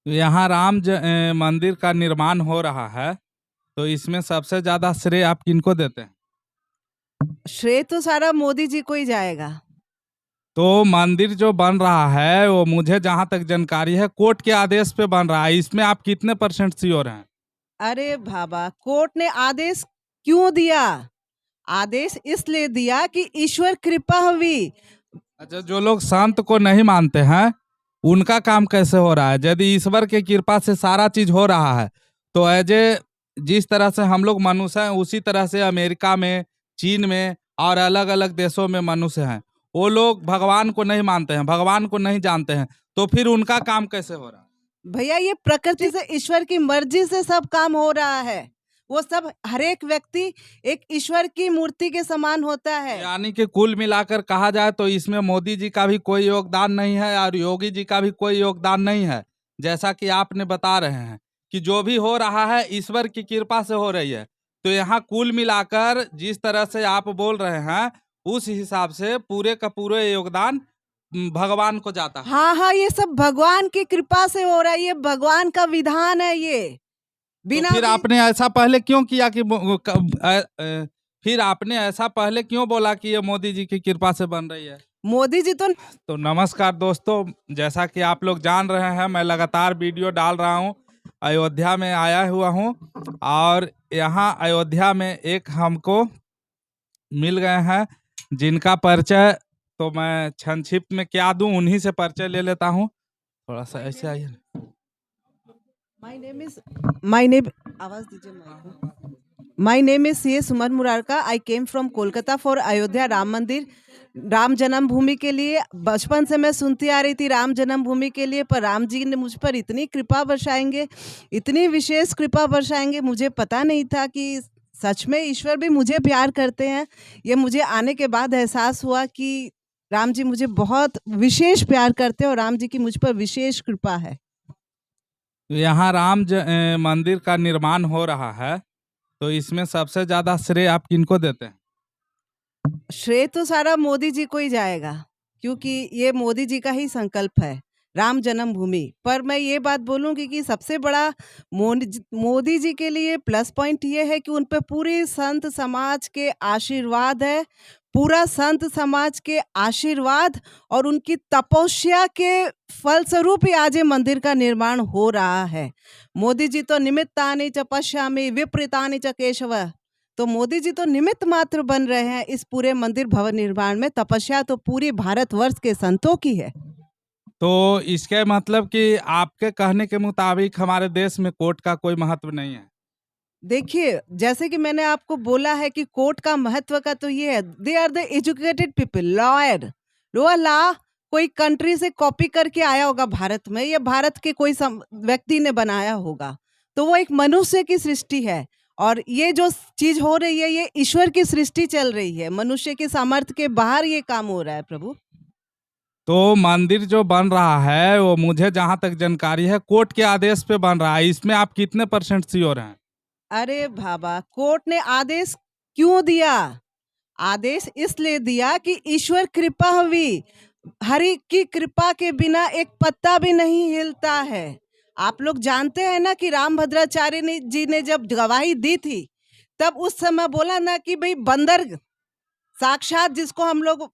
यहाँ मंदिर का निर्माण हो रहा है, तो इसमें सबसे ज्यादा श्रेय आप किनको देते हैं? श्रेय तो सारा मोदी जी को ही जाएगा। तो मंदिर जो बन रहा है वो मुझे जहां तक जानकारी है कोर्ट के आदेश पे बन रहा है, इसमें आप कितने % श्योर हैं? अरे बाबा, कोर्ट ने आदेश क्यों दिया? आदेश इसलिए दिया कि ईश्वर कृपा हुई। अच्छा, जो लोग संत को नहीं मानते हैं उनका काम कैसे हो रहा है? यदि ईश्वर की कृपा से सारा चीज हो रहा है तो जिस तरह से हम लोग मनुष्य हैं उसी तरह से अमेरिका में, चीन में और अलग अलग देशों में मनुष्य हैं। वो लोग भगवान को नहीं मानते हैं, भगवान को नहीं जानते हैं, तो फिर उनका काम कैसे हो रहा है? भैया, ये प्रकृति से ईश्वर की मर्जी से सब काम हो रहा है। वो सब हर एक व्यक्ति एक ईश्वर की मूर्ति के समान होता है। यानी कि कुल मिलाकर कहा जाए तो इसमें मोदी जी का भी कोई योगदान नहीं है और योगी जी का भी कोई योगदान नहीं है। जैसा कि आपने बता रहे हैं कि जो भी हो रहा है ईश्वर की कृपा से हो रही है, तो यहाँ कुल मिलाकर जिस तरह से आप बोल रहे हैं उस हिसाब से पूरे का पूरे योगदान भगवान को जाता है। हाँ हाँ, ये सब भगवान की कृपा से हो रहा है, ये भगवान का विधान है। ये तो फिर आपने ऐसा पहले क्यों किया कि फिर आपने ऐसा पहले क्यों बोला कि ये मोदी जी की कृपा से बन रही है? मोदी जी तो नमस्कार दोस्तों, जैसा कि आप लोग जान रहे हैं मैं लगातार वीडियो डाल रहा हूं। अयोध्या में आया हुआ हूं और यहाँ अयोध्या में एक हमको मिल गए हैं जिनका परिचय तो मैं संक्षिप्त में क्या दूं, उन्हीं से परिचय ले लेता हूं। थोड़ा सा ऐसे आइए। आवाज दीजिए। My name is C.A. Suman Murarka. I came from Kolkata for Ayodhya Ram मंदिर, राम जन्मभूमि के लिए। बचपन से मैं सुनती आ रही थी राम जन्मभूमि के लिए, पर राम जी ने मुझ पर इतनी कृपा बरसाएंगे, इतनी विशेष कृपा बरसाएंगे, मुझे पता नहीं था कि सच में ईश्वर भी मुझे प्यार करते हैं। ये मुझे आने के बाद एहसास हुआ कि राम जी मुझे बहुत विशेष प्यार करते हैं और राम जी की मुझ पर विशेष कृपा है। यहाँ मंदिर का निर्माण हो रहा है, तो इसमें सबसे ज्यादा श्रेय आप किनको देते हैं? श्रेय तो सारा मोदी जी को ही जाएगा, क्योंकि ये मोदी जी का ही संकल्प है, राम जन्मभूमि। पर मैं ये बात बोलूंगी कि सबसे बड़ा मोदी जी के लिए प्लस पॉइंट ये है कि उन पे पूरे संत समाज के आशीर्वाद है, पूरा संत समाज के आशीर्वाद और उनकी तपस्या के फलस्वरूप ही आज ये मंदिर का निर्माण हो रहा है। मोदी जी तो निमित्तानि च पश्यामि विपरीतानि च केशव, तो मोदी जी तो निमित्त मात्र बन रहे हैं इस पूरे मंदिर भवन निर्माण में। तपस्या तो पूरे भारतवर्ष के संतों की है। तो इसके मतलब कि आपके कहने के मुताबिक हमारे देश में कोर्ट का कोई महत्व नहीं है? देखिए, जैसे कि मैंने आपको बोला है कि कोर्ट का महत्व का तो ये है, they are the educated people, lawyer. Law कोई कंट्री से कॉपी करके आया होगा भारत में, या भारत के कोई व्यक्ति ने बनाया होगा, तो वो एक मनुष्य की सृष्टि है। और ये जो चीज हो रही है ये ईश्वर की सृष्टि चल रही है, मनुष्य के सामर्थ्य के बाहर ये काम हो रहा है प्रभु। तो मंदिर जो बन रहा है वो मुझे जहां तक जानकारी है कोर्ट के आदेश पे बन रहा है, इसमें आप कितने % श्योर हैं? अरे बाबा, कोर्ट ने आदेश क्यों दिया? आदेश इसलिए दिया कि ईश्वर कृपा हुई। हरि की कृपा के बिना एक पत्ता भी नहीं हिलता है। आप लोग जानते हैं ना कि रामभद्राचार्य जी ने जब गवाही दी थी, तब उस समय बोला ना कि भाई बंदर साक्षात, जिसको हम लोग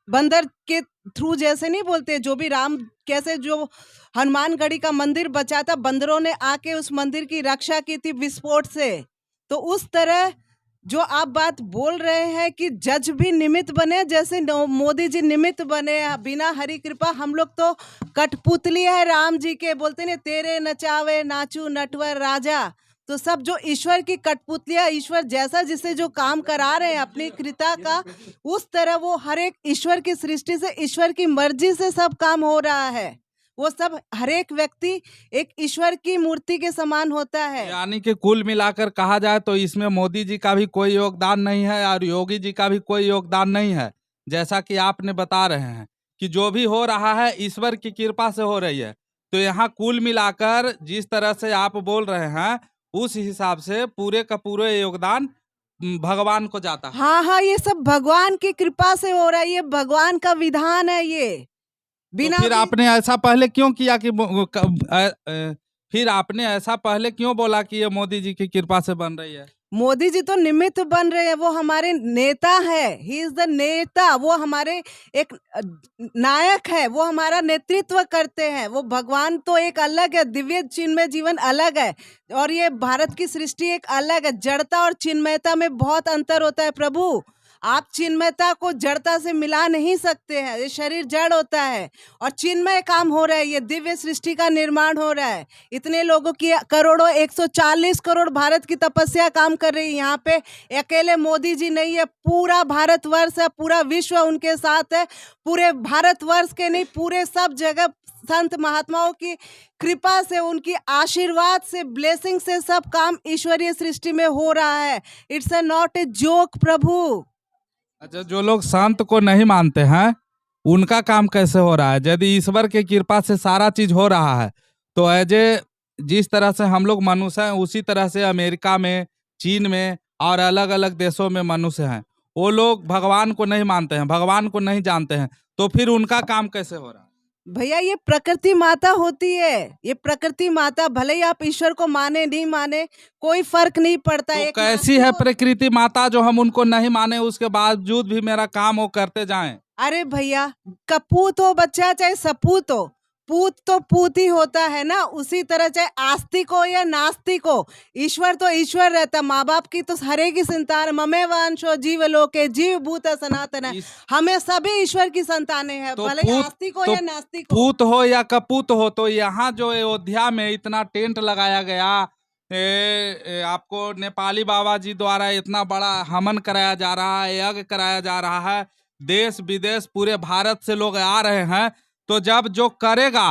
बंदर के थ्रू जैसे नहीं बोलते, जो भी राम कैसे जो हनुमानगढ़ी का मंदिर बचा था, बंदरों ने आके उस मंदिर की रक्षा की थी विस्फोट से। तो उस तरह जो आप बात बोल रहे हैं कि जज भी निमित्त बने, जैसे मोदी जी निमित्त बने, बिना हरि कृपा हम लोग तो कठपुतली है राम जी के। बोलते ने तेरे नचावे नाचू नटवर राजा, तो सब जो ईश्वर की कठपुतलियां, ईश्वर जैसा जिसे जो काम करा रहे हैं अपनी कृपा का, उस तरह वो हर एक ईश्वर की सृष्टि से, ईश्वर की मर्जी से सब काम हो रहा है। वो सब हर एक व्यक्ति एक ईश्वर की मूर्ति के समान होता है। यानी कि कुल मिलाकर कहा जाए तो इसमें मोदी जी का भी कोई योगदान नहीं है और योगी जी का भी कोई योगदान नहीं है। जैसा कि आपने बता रहे हैं कि जो भी हो रहा है ईश्वर की कृपा से हो रही है, तो यहाँ कुल मिलाकर जिस तरह से आप बोल रहे हैं उस हिसाब से पूरे का पूरे योगदान भगवान को जाता है। हाँ हाँ, ये सब भगवान की कृपा से हो रहा है, ये भगवान का विधान है। ये बिना फिर भी- आपने ऐसा पहले क्यों किया कि फिर आपने ऐसा पहले क्यों बोला कि ये मोदी जी की कृपा से बन रही है? मोदी जी तो निमित्त बन रहे हैं, वो हमारे नेता है, ही इज द नेता, वो हमारे एक नायक है, वो हमारा नेतृत्व करते हैं। वो भगवान तो एक अलग है, दिव्य चिन्मय जीवन अलग है, और ये भारत की सृष्टि एक अलग है। जड़ता और चिन्मयता में बहुत अंतर होता है प्रभु। आप चिन्मयता को जड़ता से मिला नहीं सकते हैं, ये शरीर जड़ होता है, और चिन्मय काम हो रहा है, ये दिव्य सृष्टि का निर्माण हो रहा है। इतने लोगों की करोड़ों 140 करोड़ भारत की तपस्या काम कर रही है यहाँ पे। अकेले मोदी जी नहीं है, पूरा भारतवर्ष है, पूरा विश्व उनके साथ है। पूरे भारतवर्ष के नहीं, पूरे सब जगह संत महात्माओं की कृपा से, उनकी आशीर्वाद से, ब्लेसिंग से सब काम ईश्वरीय सृष्टि में हो रहा है। It's a not a joke प्रभु। अच्छा, जो लोग संत को नहीं मानते हैं उनका काम कैसे हो रहा है? यदि ईश्वर की कृपा से सारा चीज हो रहा है तो जिस तरह से हम लोग मनुष्य हैं उसी तरह से अमेरिका में, चीन में और अलग अलग देशों में मनुष्य हैं। वो लोग भगवान को नहीं मानते हैं, भगवान को नहीं जानते हैं, तो फिर उनका काम कैसे हो रहा है? भैया ये प्रकृति माता होती है, ये प्रकृति माता, भले ही आप ईश्वर को माने नहीं माने कोई फर्क नहीं पड़ता। तो एक कैसी है प्रकृति माता जो हम उनको नहीं माने उसके बावजूद भी मेरा काम वो करते जाएं? अरे भैया, कपूत हो बच्चा चाहे सपूत हो, पूत तो पूत ही होता है ना। उसी तरह चाहे आस्तिक हो या नास्तिक हो, ईश्वर तो ईश्वर रहता। माँ बाप की तो हरे की संतान, ममे वंशो जीव लोके जीव भूत सनातन है, हमें सभी ईश्वर की संतानें हैं, तो भले ही आस्तिक हो या नास्तिक हो। पूत हो या कपूत हो, तो यहाँ जो अयोध्या में इतना टेंट लगाया गया, आपको नेपाली बाबा जी द्वारा इतना बड़ा हवन कराया जा रहा है, यज्ञ कराया जा रहा है, देश विदेश पूरे भारत से लोग आ रहे हैं, तो जब जो करेगा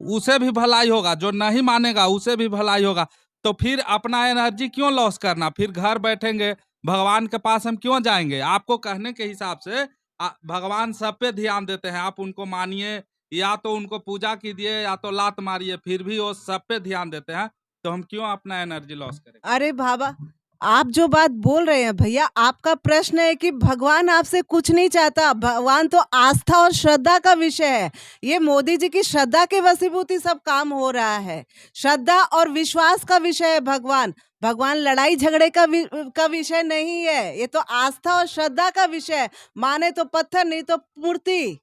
उसे भी भलाई होगा, जो नहीं मानेगा उसे भी भलाई होगा, तो फिर अपना एनर्जी क्यों लॉस करना? फिर घर बैठेंगे, भगवान के पास हम क्यों जाएंगे? आपको कहने के हिसाब से भगवान सब पे ध्यान देते हैं, आप उनको मानिए या तो उनको पूजा कीजिए या तो लात मारिए, फिर भी वो सब पे ध्यान देते हैं, तो हम क्यों अपना एनर्जी लॉस करें? अरे बाबा, आप जो बात बोल रहे हैं भैया, आपका प्रश्न है कि भगवान आपसे कुछ नहीं चाहता। भगवान तो आस्था और श्रद्धा का विषय है। ये मोदी जी की श्रद्धा के वशीभूत ही सब काम हो रहा है। श्रद्धा और विश्वास का विषय है भगवान। भगवान लड़ाई झगड़े का विषय नहीं है, ये तो आस्था और श्रद्धा का विषय है। माने तो पत्थर, नहीं तो मूर्ति।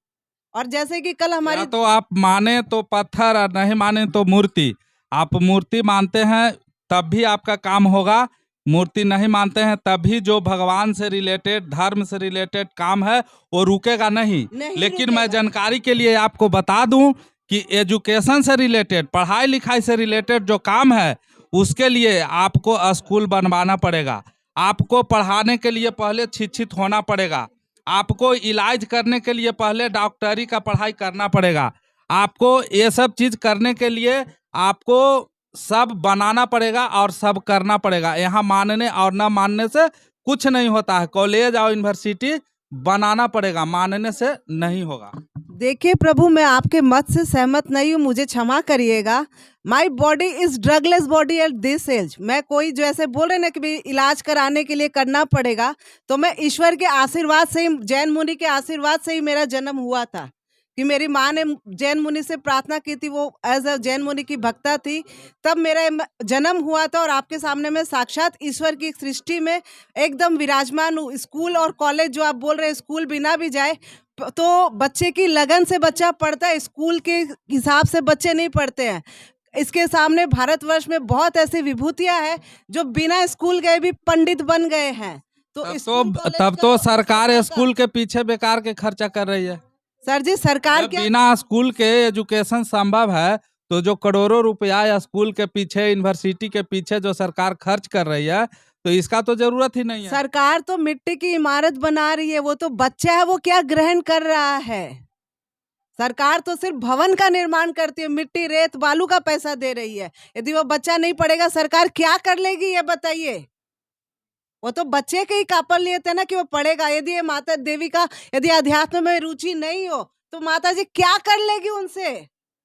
और जैसे कि कल या हमारी तो आप माने तो पत्थर और नहीं माने तो मूर्ति। आप मूर्ति मानते हैं तब भी आपका काम होगा, मूर्ति नहीं मानते हैं तभी जो भगवान से रिलेटेड, धर्म से रिलेटेड काम है वो रुकेगा नहीं। लेकिन मैं जानकारी के लिए आपको बता दूं कि एजुकेशन से रिलेटेड, पढ़ाई लिखाई से रिलेटेड जो काम है उसके लिए आपको स्कूल बनवाना पड़ेगा, आपको पढ़ाने के लिए पहले शिक्षित होना पड़ेगा, आपको इलाज करने के लिए पहले डॉक्टरी का पढ़ाई करना पड़ेगा, आपको ये सब चीज करने के लिए आपको सब बनाना पड़ेगा और सब करना पड़ेगा। यहाँ मानने और ना मानने से कुछ नहीं होता है। कॉलेज और यूनिवर्सिटी बनाना पड़ेगा, मानने से नहीं होगा। देखिए प्रभु, मैं आपके मत से सहमत नहीं हूँ, मुझे क्षमा करिएगा। My body is drugless body at this age. मैं कोई जो ऐसे बोल रहे ना कि इलाज कराने के लिए करना पड़ेगा, तो मैं ईश्वर के आशीर्वाद से ही, जैन मुनि के आशीर्वाद से ही मेरा जन्म हुआ था। कि मेरी माँ ने जैन मुनि से प्रार्थना की थी, वो एज अ जैन मुनि की भक्ता थी, तब मेरा जन्म हुआ था। और आपके सामने मैं साक्षात ईश्वर की सृष्टि में एकदम विराजमान हूँ। स्कूल और कॉलेज जो आप बोल रहे हैं, स्कूल बिना भी जाए तो बच्चे की लगन से बच्चा पढ़ता है, स्कूल के हिसाब से बच्चे नहीं पढ़ते हैं। इसके सामने भारतवर्ष में बहुत ऐसी विभूतियां हैं जो बिना स्कूल गए भी पंडित बन गए हैं। तब तो सरकार स्कूल के पीछे बेकार के खर्चा कर रही है। सर जी, सरकार क्या, बिना स्कूल के एजुकेशन संभव है, तो जो करोड़ों रुपया स्कूल के पीछे, यूनिवर्सिटी के पीछे जो सरकार खर्च कर रही है, तो इसका तो जरूरत ही नहीं है। सरकार तो मिट्टी की इमारत बना रही है, वो तो बच्चा है, वो क्या ग्रहण कर रहा है? सरकार तो सिर्फ भवन का निर्माण करती है, मिट्टी रेत बालू का पैसा दे रही है। यदि वो बच्चा नहीं पढ़ेगा, सरकार क्या कर लेगी ये बताइए? वो तो बच्चे के ही कापड़ लिए थे ना कि वो पढ़ेगा। यदि ये माता देवी का, यदि अध्यात्म में रुचि नहीं हो तो माता जी क्या कर लेगी उनसे?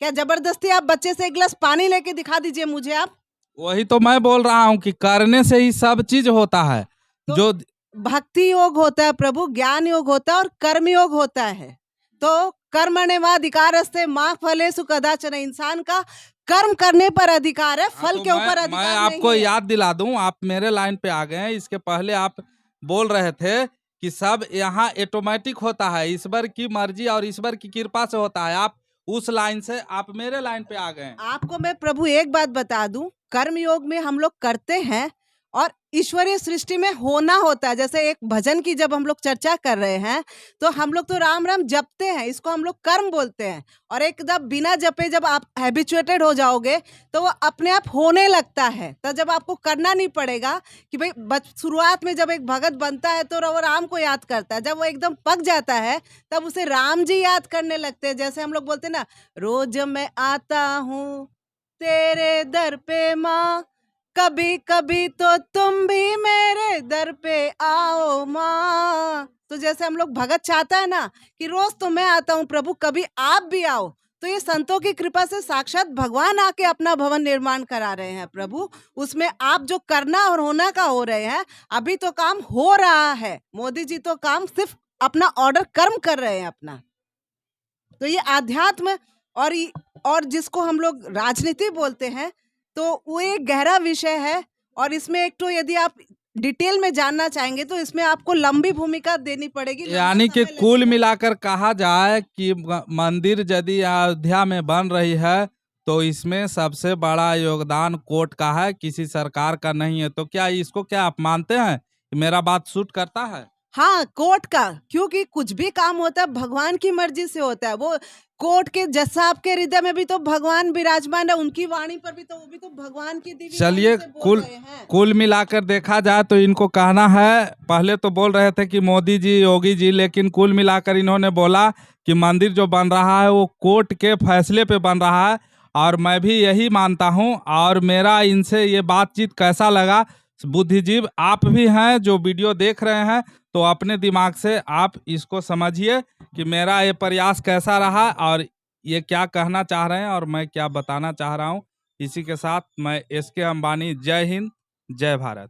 क्या जबरदस्ती आप बच्चे से एक गिलास पानी लेके दिखा दीजिए मुझे आप। वही तो मैं बोल रहा हूँ कि करने से ही सब चीज होता है। तो जो भक्ति योग होता है प्रभु, ज्ञान योग होता है और कर्म योग होता है। तो कर्मण्येवाधिकारस्ते मा फलेषु कदाचन। इंसान का कर्म करने पर अधिकार है, फल तो के ऊपर मैं अधिकार आपको नहीं है। याद दिला दूं, आप मेरे लाइन पे आ गए हैं। इसके पहले आप बोल रहे थे कि सब यहाँ ऑटोमेटिक होता है, ईश्वर की मर्जी और ईश्वर की कृपा से होता है। आप उस लाइन से आप मेरे लाइन पे आ गए हैं। आपको मैं प्रभु एक बात बता दूं, कर्म योग में हम लोग करते हैं और ईश्वरीय सृष्टि में होना होता है। जैसे एक भजन की जब हम लोग चर्चा कर रहे हैं तो हम लोग तो राम राम जपते हैं, इसको हम लोग कर्म बोलते हैं। और एकदम बिना जपे जब आप हैबिचुएटेड हो जाओगे तो वो अपने आप होने लगता है। तो जब आपको करना नहीं पड़ेगा कि भाई शुरुआत में जब एक भगत बनता है तो वो राम को याद करता है, जब वो एकदम पक जाता है तब उसे राम जी याद करने लगते हैं। जैसे हम लोग बोलते हैं ना, रोज मैं आता हूँ तेरे दर पे माँ, कभी कभी तो तुम भी मेरे दर पे आओ माँ। तो जैसे हम लोग भगत चाहता है ना कि रोज तो मैं आता हूँ प्रभु, कभी आप भी आओ। तो ये संतों की कृपा से साक्षात भगवान आके अपना भवन निर्माण करा रहे हैं प्रभु। उसमें आप जो करना और होना का हो रहे हैं, अभी तो काम हो रहा है। मोदी जी तो काम सिर्फ अपना ऑर्डर कर्म कर रहे हैं अपना। तो ये आध्यात्म और जिसको हम लोग राजनीति बोलते हैं, तो वो एक गहरा विषय है। और इसमें एक तो यदि आप डिटेल में जानना चाहेंगे तो इसमें आपको लंबी भूमिका देनी पड़ेगी, लंबा यानी कि समय कुल लगेगा। मिलाकर कहा जाए कि मंदिर यदि अयोध्या में बन रही है तो इसमें सबसे बड़ा योगदान कोर्ट का है, किसी सरकार का नहीं है। तो क्या इसको क्या आप मानते हैं? मेरा बात सूट करता है? हाँ, कोर्ट का, क्योंकि कुछ भी काम होता है भगवान की मर्जी से होता है। वो कोर्ट के जज साहब के हृदय में भी तो भगवान विराजमान है, उनकी वाणी पर भी तो वो भी तो भगवान की दिव्य चलिए, वाणी से बोल रहे हैं। कुल मिलाकर देखा जाए तो इनको कहना है, पहले तो बोल रहे थे कि मोदी जी, योगी जी, लेकिन कुल मिलाकर इन्होंने बोला कि मंदिर जो बन रहा है वो कोर्ट के फैसले पे बन रहा है। और मैं भी यही मानता हूं। और मेरा इनसे ये बातचीत कैसा लगा, बुद्धिजीव आप भी हैं जो वीडियो देख रहे हैं, तो अपने दिमाग से आप इसको समझिए कि मेरा ये प्रयास कैसा रहा और ये क्या कहना चाह रहे हैं और मैं क्या बताना चाह रहा हूँ। इसी के साथ मैं एस के अंबानी, जय हिंद, जय भारत।